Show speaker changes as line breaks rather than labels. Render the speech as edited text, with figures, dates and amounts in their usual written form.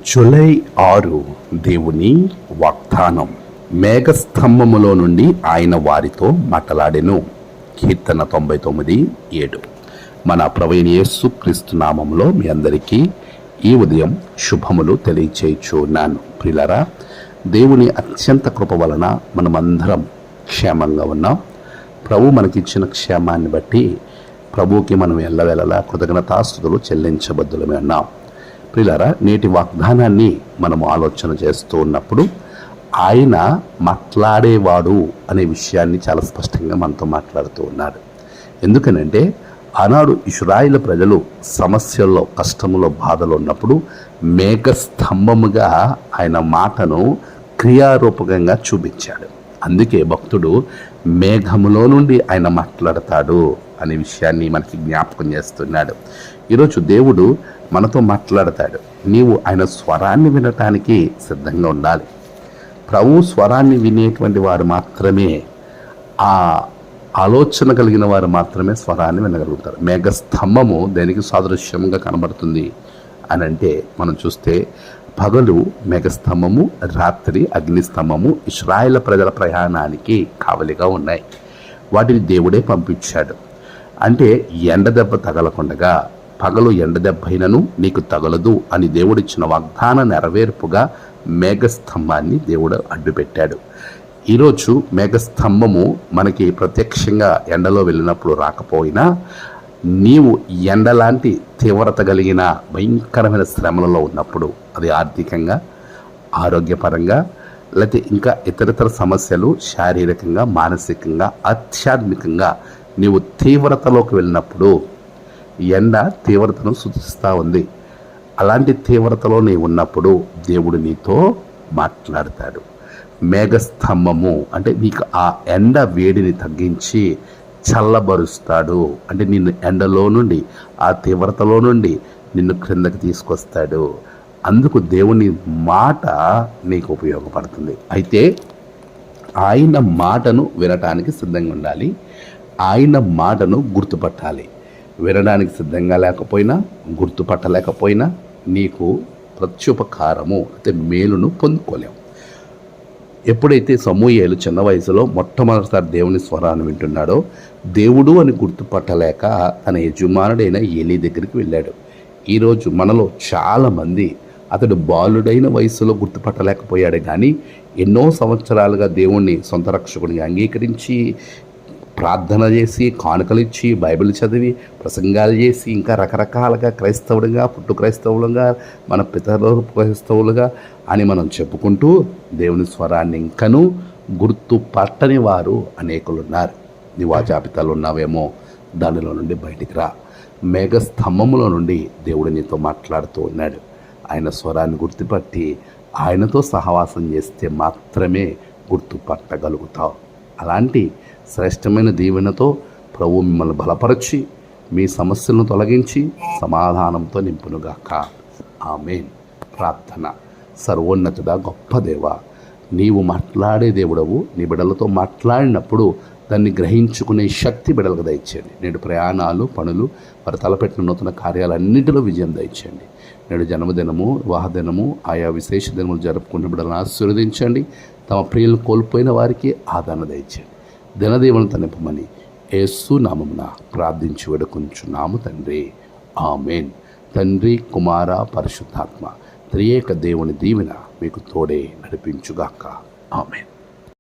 July 6 దేవుని వాగ్దానం. మేఘస్తంభములో నుండి ఆయన వారితో మాట్లాడెను. కీర్తన 99:7. మన ప్రభువైన యేసుక్రీస్తు నామములో మీ అందరికీ ఈ ఉదయం శుభములు తెలియచేయుచున్నాను. ప్రియులారా, దేవుని అత్యంత కృప వలన మనమందరం క్షేమంగా ఉన్నాం. ప్రభు మనకిచ్చిన క్షేమాన్ని బట్టి ప్రభువుకి మనం ఎల్లవేళలా కృతజ్ఞతాస్తుతులు చెల్లించబద్దులమే ఉన్నాం. ప్రియులారా, నేటి వాగ్దానాన్ని మనం ఆలోచన చేస్తూ ఉన్నప్పుడు ఆయన మాట్లాడేవాడు అనే విషయాన్ని చాలా స్పష్టంగా మనతో మాట్లాడుతూ ఉన్నాడు. ఎందుకనంటే ఆనాడు ఇశ్రాయేలు ప్రజలు సమస్యల్లో, కష్టములో, బాధలో ఉన్నప్పుడు మేఘస్తంభముగా ఆయన మాటను క్రియారూపకంగా చూపించాడు. అందుకే భక్తుడు మేఘములో నుండి ఆయన మాట్లాడతాడు అనే విషయాన్ని మనకి జ్ఞాపకం చేస్తున్నాడు. ఈరోజు దేవుడు మనతో మాట్లాడతాడు. నీవు ఆయన స్వరాన్ని వినటానికి సిద్ధంగా ఉండాలి. ప్రభు స్వరాన్ని వినేటువంటి వారు మాత్రమే, ఆ ఆలోచన కలిగిన వారు మాత్రమే స్వరాన్ని వినగలుగుతారు. మేఘస్తంభము దేనికి సాదృశ్యంగా కనబడుతుంది అని అంటే, మనం చూస్తే పగలు మేఘస్తంభము, రాత్రి అగ్నిస్తంభము ఇశ్రాయేలు ప్రజల ప్రయాణానికి కావలిగా ఉన్నాయి. వాటిని దేవుడే పంపించాడు. అంటే ఎండ దెబ్బ తగలకుండగా, పగలు ఎండ దెబ్బైనను నీకు తగలదు అని దేవుడిచ్చిన వాగ్దాన నెరవేర్పుగా మేఘస్తంభాన్ని దేవుడు అడ్డుపెట్టాడు. ఈరోజు మేఘస్తంభము మనకి ప్రత్యక్షంగా ఎండలో వెళ్ళినప్పుడు రాకపోయినా, నీవు ఎండలాంటి తీవ్రత కలిగిన భయంకరమైన శ్రమలలో ఉన్నప్పుడు, అది ఆర్థికంగా, ఆరోగ్యపరంగా, లేకపోతే ఇంకా ఇతరితర సమస్యలు, శారీరకంగా, మానసికంగా, ఆధ్యాత్మికంగా నీవు తీవ్రతలోకి వెళ్ళినప్పుడు ఎండ తీవ్రతను సూచిస్తూ ఉంది. అలాంటి తీవ్రతలో నీవు ఉన్నప్పుడు దేవుడు నీతో మాట్లాడతాడు. మేఘస్తంభము అంటే నీకు ఆ ఎండ వేడిని తగ్గించి చల్లబరుస్తాడు. అంటే నిన్ను ఎండలో నుండి, ఆ తీవ్రతలో నుండి నిన్ను క్రిందకి తీసుకొస్తాడు. అందుకు దేవుని మాట నీకు ఉపయోగపడుతుంది. అయితే ఆయన మాటను వినటానికి సిద్ధంగా ఉండాలి. ఆయన మాటను గుర్తుపట్టాలి. వినడానికి సిద్ధంగా లేకపోయినా, గుర్తుపట్టలేకపోయినా నీకు ప్రత్యుపకారము అంటే మేలును పొందుకోలేము. ఎప్పుడైతే సమూయేలు చిన్న వయసులో మొట్టమొదటిసారి దేవుని స్వరాన్ని వింటున్నాడో, దేవుడు అని గుర్తుపట్టలేక తన యజమానుడైన ఏలీ దగ్గరికి వెళ్ళాడు. ఈరోజు మనలో చాలామంది అతడు బాలుడైన వయసులో గుర్తుపట్టలేకపోయాడు, కానీ ఎన్నో సంవత్సరాలుగా దేవుణ్ణి సొంత రక్షకుడిగా అంగీకరించి, ప్రార్థన చేసి, కానుకలిచ్చి, బైబిల్ చదివి, ప్రసంగాలు చేసి, ఇంకా రకరకాలుగా క్రైస్తవులుగా, పుట్టు క్రైస్తవులుగా, మన పితరులు క్రైస్తవులుగా అని మనం చెప్పుకుంటూ దేవుని స్వరాన్ని ఇంకనూ గుర్తుపట్టని వారు అనేకులున్నారు. నీవు ఆ జాబితాలో ఉన్నావేమో, దానిలో నుండి బయటికి రా. మేఘస్తంభములో నుండి దేవుడు నీతో మాట్లాడుతూ ఉన్నాడు. ఆయన స్వరాన్ని గుర్తుపట్టి ఆయనతో సహవాసం చేస్తే మాత్రమే గుర్తుపట్టగలుగుతావు. అలాంటి శ్రేష్టమైన దీవెనతో ప్రభు మిమ్మల్ని బలపరచి, మీ సమస్యలను తొలగించి సమాధానంతో నింపునుగాక. ఆమేన్. ప్రార్థన. సర్వోన్నతుడా, గొప్ప దేవా, నీవు మాట్లాడే దేవుడవు. నీ బిడలతో మాట్లాడినప్పుడు దాన్ని గ్రహించుకునే శక్తి బిడలకు దయచేయండి. నేడు ప్రయాణాలు, పనులు, వారు తలపెట్టిన నూతన కార్యాలన్నింటిలో విజయం దయచేయండి. నేడు జన్మదినము, వివాహదినము, ఆయా విశేష దినములు జరుపుకున్న బిడ్డలను ఆశీర్వదించండి. తమ ప్రియులను కోల్పోయిన వారికి ఆదరణ దయచేయండి. దినదీవెనతో నింపమని యేసు నామమున ప్రార్థించి వేడుకొంచున్నాము తండ్రి. ఆమేన్. తండ్రి, కుమార, పరిశుద్ధాత్మ త్రియేక దేవుని దీవెన మీకు తోడే నడిపించుగాక. ఆమేన్.